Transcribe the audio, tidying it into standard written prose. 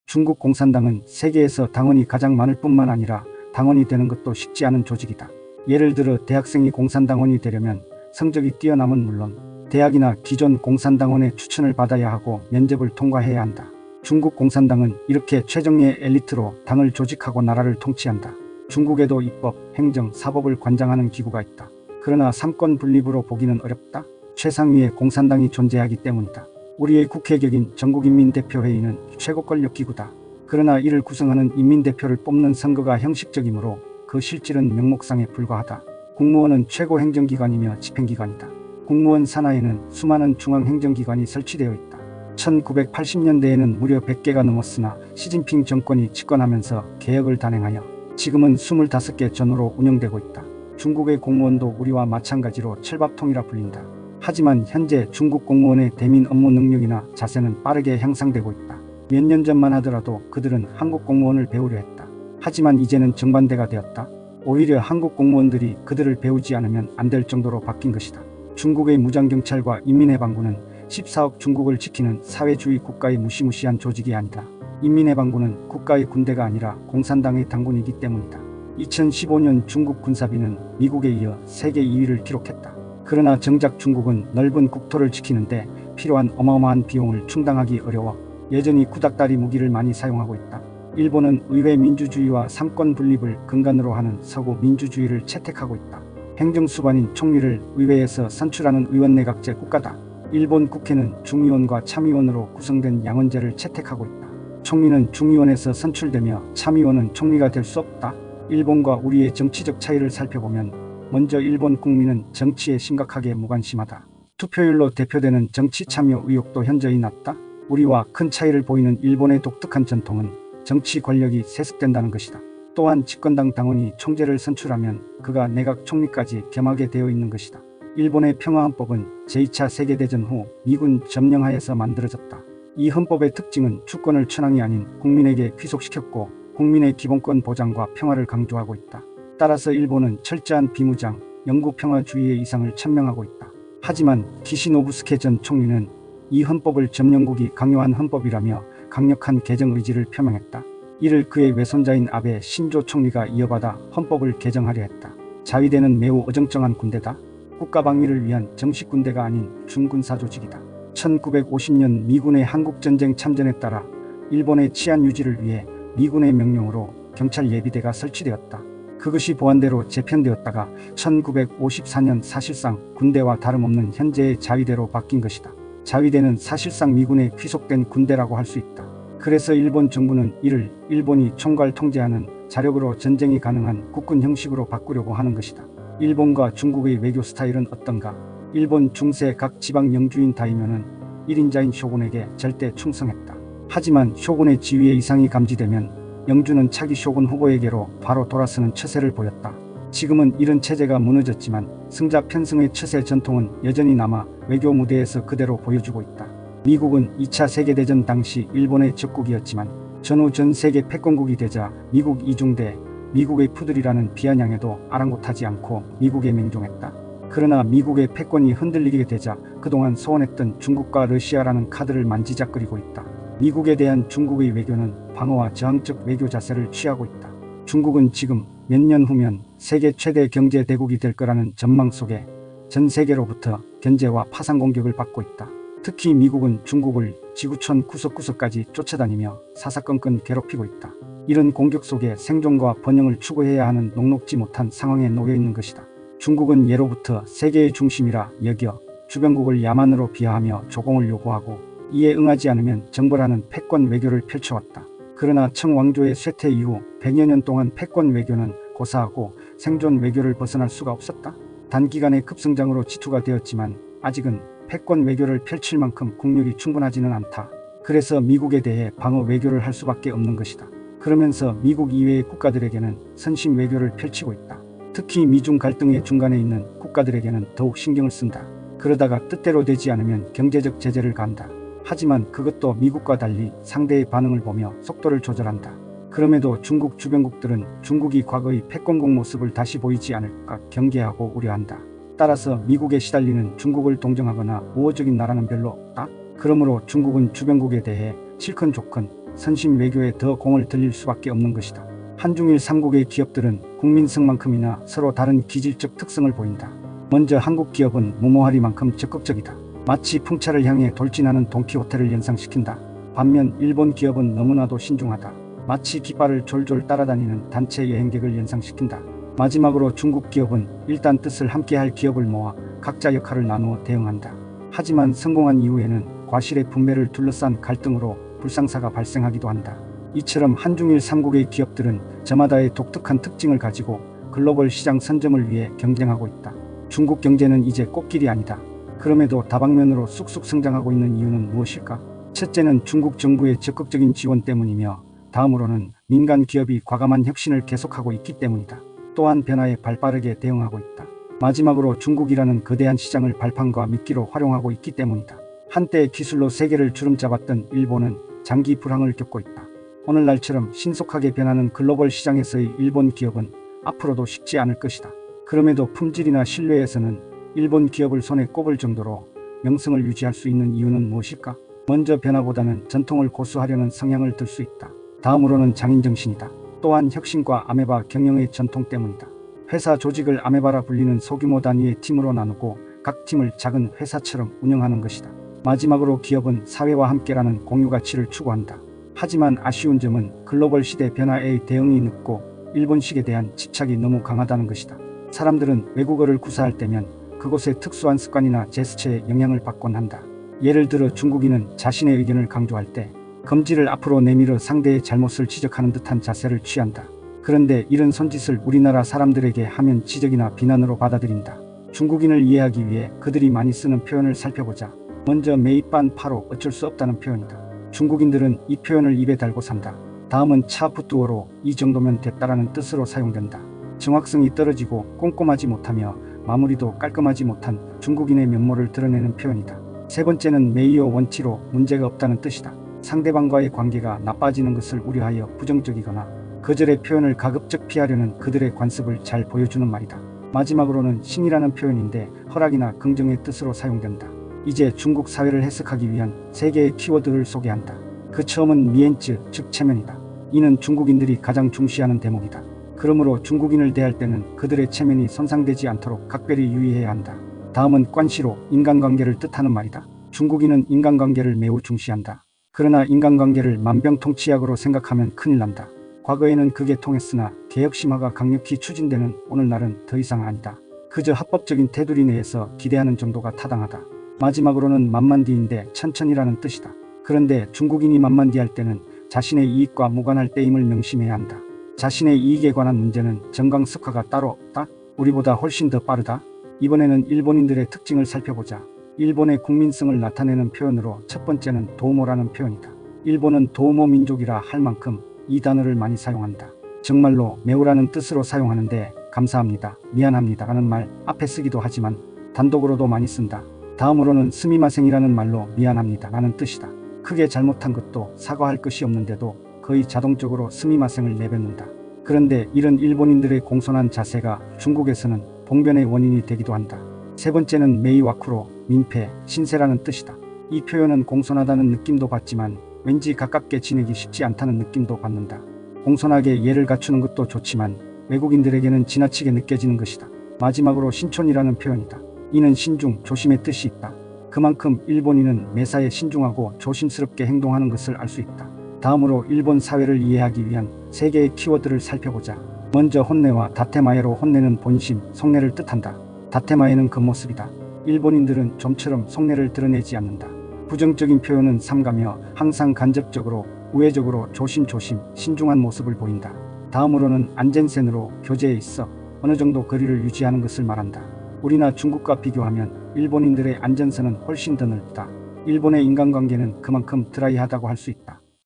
중국 공산당은 세계에서 당원이 가장 많을 뿐만 아니라 당원이 되는 것도 쉽지 않은 조직이다. 예를 들어 대학생이 공산당원이 되려면 성적이 뛰어남은 물론 대학이나 기존 공산당원의 추천을 받아야 하고 면접을 통과해야 한다. 중국 공산당은 이렇게 최정예의 엘리트로 당을 조직하고 나라를 통치한다. 중국에도 입법, 행정, 사법을 관장하는 기구가 있다. 그러나 삼권 분립으로 보기는 어렵다. 최상위의 공산당이 존재하기 때문이다. 우리의 국회격인 전국인민대표회의는 최고 권력기구다. 그러나 이를 구성하는 인민대표를 뽑는 선거가 형식적이므로 그 실질은 명목상에 불과하다. 국무원은 최고 행정기관이며 집행기관이다. 국무원 산하에는 수많은 중앙행정기관이 설치되어 있다. 1980년대에는 무려 100개가 넘었으나 시진핑 정권이 집권하면서 개혁을 단행하여 지금은 25개 전후로 운영되고 있다. 중국의 공무원도 우리와 마찬가지로 철밥통이라 불린다. 하지만 현재 중국 공무원의 대민 업무 능력이나 자세는 빠르게 향상되고 있다. 몇 년 전만 하더라도 그들은 한국 공무원을 배우려 했다. 하지만 이제는 정반대가 되었다. 오히려 한국 공무원들이 그들을 배우지 않으면 안 될 정도로 바뀐 것이다. 중국의 무장경찰과 인민해방군은 14억 중국을 지키는 사회주의 국가의 무시무시한 조직이 아니다. 인민해방군은 국가의 군대가 아니라 공산당의 당군이기 때문이다. 2015년 중국 군사비는 미국에 이어 세계 2위를 기록했다. 그러나 정작 중국은 넓은 국토를 지키는데 필요한 어마어마한 비용을 충당하기 어려워 여전히 구닥다리 무기를 많이 사용하고 있다. 일본은 의회 민주주의와 삼권 분립을 근간으로 하는 서구 민주주의를 채택하고 있다. 행정수반인 총리를 의회에서 선출하는 의원내각제 국가다. 일본 국회는 중의원과 참의원으로 구성된 양원제를 채택하고 있다. 총리는 중의원에서 선출되며 참의원은 총리가 될 수 없다. 일본과 우리의 정치적 차이를 살펴보면 먼저 일본 국민은 정치에 심각하게 무관심하다. 투표율로 대표되는 정치 참여 의욕도 현저히 낮다. 우리와 큰 차이를 보이는 일본의 독특한 전통은 정치 권력이 세습된다는 것이다. 또한 집권당 당원이 총재를 선출하면 그가 내각 총리까지 겸하게 되어 있는 것이다. 일본의 평화헌법은 제2차 세계대전 후 미군 점령하에서 만들어졌다. 이 헌법의 특징은 주권을 천황이 아닌 국민에게 귀속시켰고 국민의 기본권 보장과 평화를 강조하고 있다. 따라서 일본은 철저한 비무장, 영구평화주의의 이상을 천명하고 있다. 하지만 기시노부스케 전 총리는 이 헌법을 점령국이 강요한 헌법이라며 강력한 개정 의지를 표명했다. 이를 그의 외손자인 아베 신조 총리가 이어받아 헌법을 개정하려 했다. 자위대는 매우 어정쩡한 군대다. 국가방위를 위한 정식 군대가 아닌 준군사 조직이다. 1950년 미군의 한국전쟁 참전에 따라 일본의 치안 유지를 위해 미군의 명령으로 경찰 예비대가 설치되었다. 그것이 보안대로 재편되었다가 1954년 사실상 군대와 다름없는 현재의 자위대로 바뀐 것이다. 자위대는 사실상 미군에 귀속된 군대라고 할 수 있다. 그래서 일본 정부는 이를 일본이 총괄 통제하는 자력으로 전쟁이 가능한 국군 형식으로 바꾸려고 하는 것이다. 일본과 중국의 외교 스타일은 어떤가? 일본 중세 각 지방 영주인 다이묘는 1인자인 쇼군에게 절대 충성했다. 하지만 쇼군의 지위에 이상이 감지되면 영주는 차기 쇼군 후보에게로 바로 돌아서는 처세를 보였다. 지금은 이런 체제가 무너졌지만 승자 편승의 처세 전통은 여전히 남아 외교 무대에서 그대로 보여주고 있다. 미국은 2차 세계대전 당시 일본의 적국이었지만 전후 전 세계 패권국이 되자 미국 이중대, 미국의 푸들이라는 비아냥에도 아랑곳하지 않고 미국에 맹종했다. 그러나 미국의 패권이 흔들리게 되자 그동안 소원했던 중국과 러시아라는 카드를 만지작거리고 있다. 미국에 대한 중국의 외교는 방어와 저항적 외교 자세를 취하고 있다. 중국은 지금 몇 년 후면 세계 최대 경제 대국이 될 거라는 전망 속에 전 세계로부터 견제와 파상 공격을 받고 있다. 특히 미국은 중국을 지구촌 구석구석까지 쫓아다니며 사사건건 괴롭히고 있다. 이런 공격 속에 생존과 번영을 추구해야 하는 녹록지 못한 상황에 놓여 있는 것이다. 중국은 예로부터 세계의 중심이라 여겨 주변국을 야만으로 비하하며 조공을 요구하고 이에 응하지 않으면 정벌하는 패권 외교를 펼쳐왔다. 그러나 청왕조의 쇠퇴 이후 100여 년 동안 패권 외교는 고사하고 생존 외교를 벗어날 수가 없었다. 단기간에 급성장으로 지투가 되었지만 아직은 패권 외교를 펼칠 만큼 국력이 충분하지는 않다. 그래서 미국에 대해 방어 외교를 할 수밖에 없는 것이다. 그러면서 미국 이외의 국가들에게는 선심 외교를 펼치고 있다. 특히 미중 갈등의 중간에 있는 국가들에게는 더욱 신경을 쓴다. 그러다가 뜻대로 되지 않으면 경제적 제재를 간다. 하지만 그것도 미국과 달리 상대의 반응을 보며 속도를 조절한다. 그럼에도 중국 주변국들은 중국이 과거의 패권국 모습을 다시 보이지 않을까 경계하고 우려한다. 따라서 미국에 시달리는 중국을 동정하거나 우호적인 나라는 별로 없다. 그러므로 중국은 주변국에 대해 실컷 좋건 선심 외교에 더 공을 들일 수밖에 없는 것이다. 한중일 3국의 기업들은 국민성만큼이나 서로 다른 기질적 특성을 보인다. 먼저 한국 기업은 무모하리만큼 적극적이다. 마치 풍차를 향해 돌진하는 돈키호테를 연상시킨다. 반면 일본 기업은 너무나도 신중하다. 마치 깃발을 졸졸 따라다니는 단체 여행객을 연상시킨다. 마지막으로 중국 기업은 일단 뜻을 함께할 기업을 모아 각자 역할을 나누어 대응한다. 하지만 성공한 이후에는 과실의 분배를 둘러싼 갈등으로 불상사가 발생하기도 한다. 이처럼 한중일 3국의 기업들은 저마다의 독특한 특징을 가지고 글로벌 시장 선점을 위해 경쟁하고 있다. 중국 경제는 이제 꽃길이 아니다. 그럼에도 다방면으로 쑥쑥 성장하고 있는 이유는 무엇일까? 첫째는 중국 정부의 적극적인 지원 때문이며 다음으로는 민간 기업이 과감한 혁신을 계속하고 있기 때문이다. 또한 변화에 발빠르게 대응하고 있다. 마지막으로 중국이라는 거대한 시장을 발판과 미끼로 활용하고 있기 때문이다. 한때 기술로 세계를 주름잡았던 일본은 장기 불황을 겪고 있다. 오늘날처럼 신속하게 변하는 글로벌 시장에서의 일본 기업은 앞으로도 쉽지 않을 것이다. 그럼에도 품질이나 신뢰에서는 일본 기업을 손에 꼽을 정도로 명성을 유지할 수 있는 이유는 무엇일까? 먼저 변화보다는 전통을 고수하려는 성향을 들 수 있다. 다음으로는 장인정신이다. 또한 혁신과 아메바 경영의 전통 때문이다. 회사 조직을 아메바라 불리는 소규모 단위의 팀으로 나누고 각 팀을 작은 회사처럼 운영하는 것이다. 마지막으로 기업은 사회와 함께라는 공유가치를 추구한다. 하지만 아쉬운 점은 글로벌 시대 변화에 대응이 늦고 일본식에 대한 집착이 너무 강하다는 것이다. 사람들은 외국어를 구사할 때면 그곳의 특수한 습관이나 제스처에 영향을 받곤 한다. 예를 들어 중국인은 자신의 의견을 강조할 때 검지를 앞으로 내밀어 상대의 잘못을 지적하는 듯한 자세를 취한다. 그런데 이런 손짓을 우리나라 사람들에게 하면 지적이나 비난으로 받아들인다. 중국인을 이해하기 위해 그들이 많이 쓰는 표현을 살펴보자. 먼저 메이빤 파로 어쩔 수 없다는 표현이다. 중국인들은 이 표현을 입에 달고 산다. 다음은 차푸뚜어로 이 정도면 됐다라는 뜻으로 사용된다. 정확성이 떨어지고 꼼꼼하지 못하며 마무리도 깔끔하지 못한 중국인의 면모를 드러내는 표현이다. 세 번째는 메이어 원치로 문제가 없다는 뜻이다. 상대방과의 관계가 나빠지는 것을 우려하여 부정적이거나 거절의 표현을 가급적 피하려는 그들의 관습을 잘 보여주는 말이다. 마지막으로는 신이라는 표현인데 허락이나 긍정의 뜻으로 사용된다. 이제 중국 사회를 해석하기 위한 세 개의 키워드를 소개한다. 그 처음은 미엔츠, 즉 체면이다. 이는 중국인들이 가장 중시하는 대목이다. 그러므로 중국인을 대할 때는 그들의 체면이 손상되지 않도록 각별히 유의해야 한다. 다음은 관시로, 인간관계를 뜻하는 말이다. 중국인은 인간관계를 매우 중시한다. 그러나 인간관계를 만병통치약으로 생각하면 큰일 난다. 과거에는 그게 통했으나 개혁심화가 강력히 추진되는 오늘날은 더 이상 아니다. 그저 합법적인 테두리 내에서 기대하는 정도가 타당하다. 마지막으로는 만만디인데 천천히라는 뜻이다. 그런데 중국인이 만만디할 때는 자신의 이익과 무관할 때임을 명심해야 한다. 자신의 이익에 관한 문제는 정강석화가 따로 없다. 우리보다 훨씬 더 빠르다. 이번에는 일본인들의 특징을 살펴보자. 일본의 국민성을 나타내는 표현으로 첫 번째는 도우모라는 표현이다. 일본은 도우모 민족이라 할 만큼 이 단어를 많이 사용한다. 정말로 매우라는 뜻으로 사용하는데 감사합니다, 미안합니다 라는 말 앞에 쓰기도 하지만 단독으로도 많이 쓴다. 다음으로는 스미마생이라는 말로 미안합니다 라는 뜻이다. 크게 잘못한 것도 사과할 것이 없는데도 거의 자동적으로 스미마생을 내뱉는다. 그런데 이런 일본인들의 공손한 자세가 중국에서는 봉변의 원인이 되기도 한다. 세 번째는 메이와쿠로, 민폐, 신세라는 뜻이다. 이 표현은 공손하다는 느낌도 받지만 왠지 가깝게 지내기 쉽지 않다는 느낌도 받는다. 공손하게 예를 갖추는 것도 좋지만 외국인들에게는 지나치게 느껴지는 것이다. 마지막으로 신촌이라는 표현이다. 이는 신중, 조심의 뜻이 있다. 그만큼 일본인은 매사에 신중하고 조심스럽게 행동하는 것을 알 수 있다. 다음으로 일본 사회를 이해하기 위한 세 개의 키워드를 살펴보자. 먼저 혼내와 다테마에로 혼내는 본심, 속내를 뜻한다. 다테마에는 겉모습이다. 일본인들은 좀처럼 속내를 드러내지 않는다. 부정적인 표현은 삼가며 항상 간접적으로, 우회적으로 조심조심 신중한 모습을 보인다. 다음으로는 안젠센으로 교제에 있어 어느 정도 거리를 유지하는 것을 말한다. 우리나 중국과 비교하면 일본인들의 안전선은 훨씬 더 넓다. 일본의 인간관계는 그만큼 드라이하다고 할 수 있다.